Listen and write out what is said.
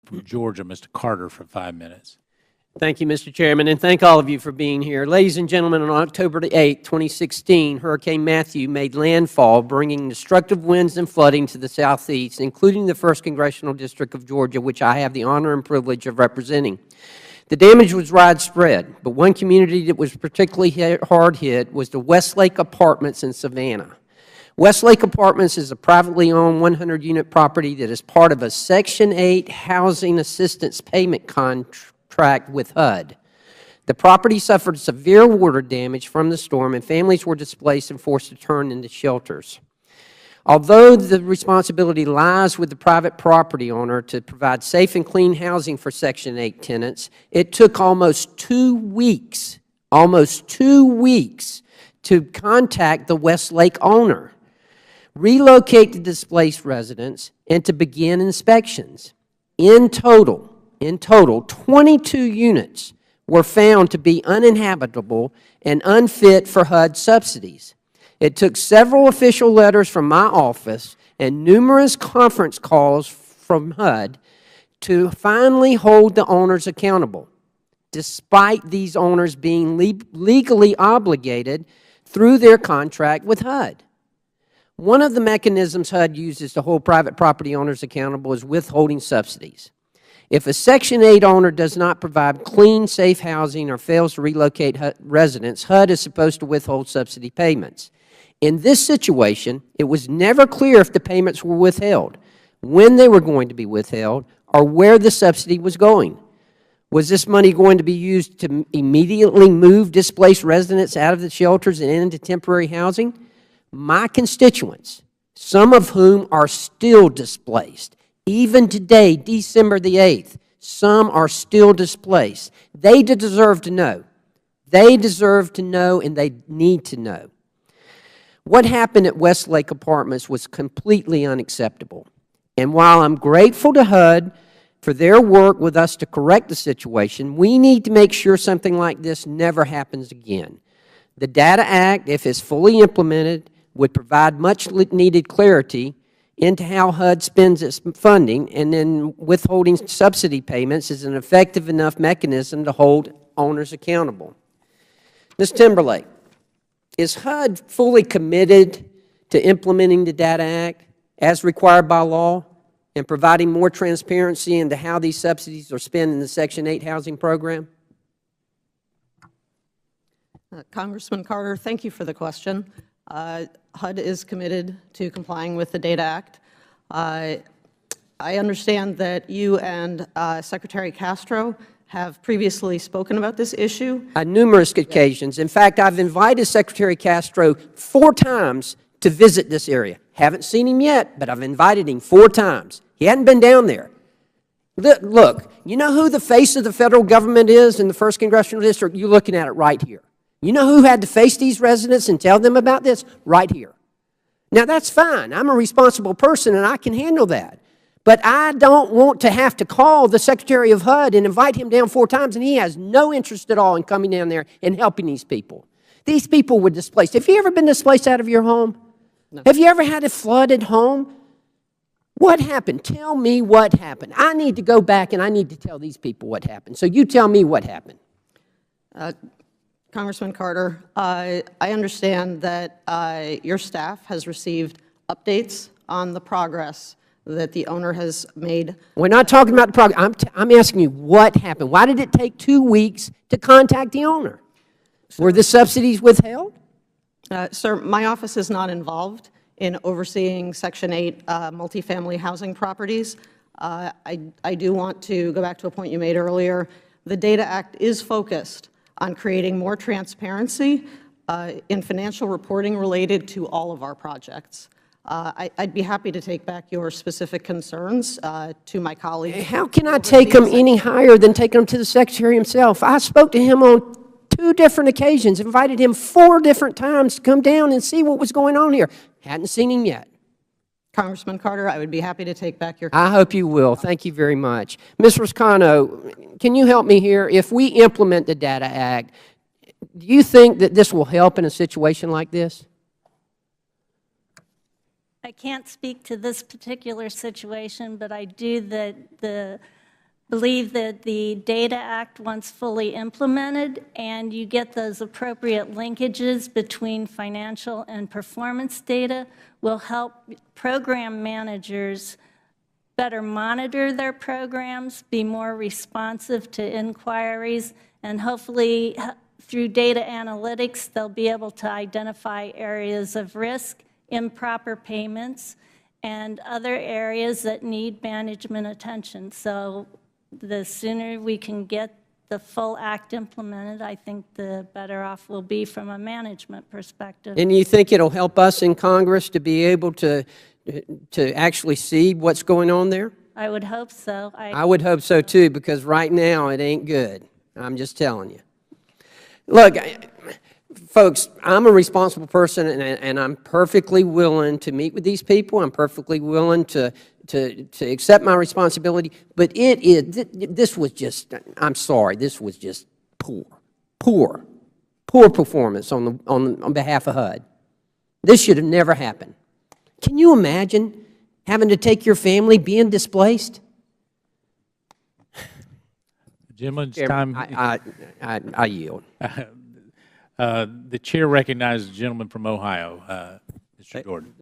from Georgia, Mr. Carter, for 5 minutes. Thank you, Mr. Chairman, and thank all of you for being here. Ladies and gentlemen, on October 8, 2016, Hurricane Matthew made landfall, bringing destructive winds and flooding to the southeast, including the 1st Congressional District of Georgia, which I have the honor and privilege of representing. The damage was widespread, but one community that was particularly hard hit was the Westlake Apartments in Savannah. Westlake Apartments is a privately owned 100-unit property that is part of a Section 8 Housing Assistance Payment contract with HUD. The property suffered severe water damage from the storm, and families were displaced and forced to turn into shelters. Although the responsibility lies with the private property owner to provide safe and clean housing for Section 8 tenants, it took almost 2 weeks, to contact the Westlake owner, relocate the displaced residents, and to begin inspections. In total, 22 units were found to be uninhabitable and unfit for HUD subsidies. It took several official letters from my office and numerous conference calls from HUD to finally hold the owners accountable, despite these owners being legally obligated through their contract with HUD. One of the mechanisms HUD uses to hold private property owners accountable is withholding subsidies. If a Section 8 owner does not provide clean, safe housing or fails to relocate residents, HUD is supposed to withhold subsidy payments. In this situation, it was never clear if the payments were withheld, when they were going to be withheld, or where the subsidy was going. Was this money going to be used to immediately move displaced residents out of the shelters and into temporary housing? My constituents, some of whom are still displaced, even today, December the 8th, some are still displaced. They deserve to know. They deserve to know, and they need to know. What happened at Westlake Apartments was completely unacceptable. And while I'm grateful to HUD for their work with us to correct the situation, we need to make sure something like this never happens again. The Data Act, if it's fully implemented, would provide much needed clarity into how HUD spends its funding, and then withholding subsidy payments is an effective enough mechanism to hold owners accountable. Ms. Timberlake, is HUD fully committed to implementing the Data Act as required by law and providing more transparency into how these subsidies are spent in the Section 8 housing program? Congressman Carter, thank you for the question. HUD is committed to complying with the Data Act. I understand that you and Secretary Castro have previously spoken about this issue. On numerous occasions. In fact, I've invited Secretary Castro 4 times to visit this area. Haven't seen him yet, but I've invited him 4 times. He hadn't been down there. Look, you know who the face of the federal government is in the 1st Congressional District? You're looking at it right here. You know who had to face these residents and tell them about this? Right here. Now, that's fine. I'm a responsible person, and I can handle that. But I don't want to have to call the Secretary of HUD and invite him down 4 times, and he has no interest at all in coming down there and helping these people. These people were displaced. Have you ever been displaced out of your home? No. Have you ever had a flood at home? What happened? Tell me what happened. I need to go back, and I need to tell these people what happened. So you tell me what happened. Congressman Carter, I understand that your staff has received updates on the progress that the owner has made. We're not talking about the progress. I'm asking you what happened. Why did it take 2 weeks to contact the owner? Were the subsidies withheld? Sir, my office is not involved in overseeing Section 8 multifamily housing properties. I do want to go back to a point you made earlier. The Data Act is focused on creating more transparency in financial reporting related to all of our projects. I'd be happy to take back your specific concerns to my colleagues. How can I take them any higher than taking them to the Secretary himself? I spoke to him on 2 different occasions, invited him 4 different times to come down and see what was going on here. Hadn't seen him yet. Congressman Carter, I would be happy to take back your I hope you will. Thank you very much. Ms. Roscano, can you help me here? If we implement the Data Act, do you think that this will help in a situation like this? I can't speak to this particular situation, but I do that the believe that the Data Act, once fully implemented, and you get those appropriate linkages between financial and performance data, will help program managers better monitor their programs, be more responsive to inquiries, and hopefully through data analytics, they'll be able to identify areas of risk, improper payments, and other areas that need management attention. So the sooner we can get the full act implemented, I think the better off we'll be from a management perspective. And you think it'll help us in Congress to be able to actually see what's going on there? I would hope so. I would hope so too, because right now it ain't good. I'm just telling you. Look, folks, I'm a responsible person, and I'm perfectly willing to meet with these people. I'm perfectly willing to accept my responsibility. But this was just, I'm sorry, this was just poor performance on behalf of HUD. This should have never happened. Can you imagine having to take your family being displaced? Gentleman's time. I yield. The chair recognizes the gentleman from Ohio, Mr. Gordon.